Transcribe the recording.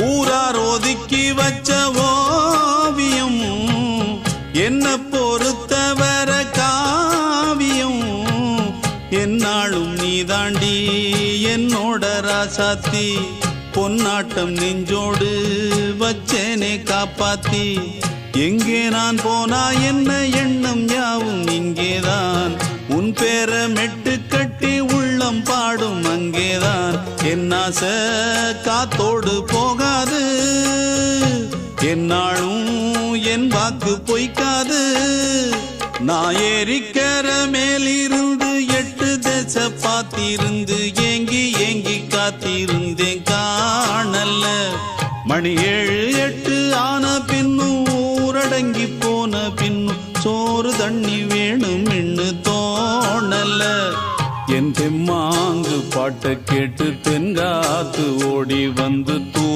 ஊரார் ஒதுக்கி வச்ச ஓவியம் என்ன பொறுத்தவர காவியம் என்னாலும் நீதாண்டி என்னோட ராசாத்தி பொன்னாட்டம் நெஞ்சோடு வச்சேனே காப்பாத்தி எங்கே நான் போனா என்ன எண்ணம் யாவும் இங்கேதான் உன் பேர மெட்டு கட்டி உள்ளம் பாடும் அங்கேதான் என் ஆசை காத்தோடு போகாது என்னாலும் என் வாக்கு பொய்க்காது நான் ஏறிக்கர மேலிருந்து 8 தேச பார்த்திருந்து ஏங்கி ஏங்கி காத்திருந்தேன் காணல்ல மணி 7 8 ஆன பின்னும் ஊரடங்கி போன பின்னும் சோறு தண்ணி வேணும் என்று தோணல என் தெம்மாங்கு பாட்டை கேட்டு தென்காத்து ஓடி வந்து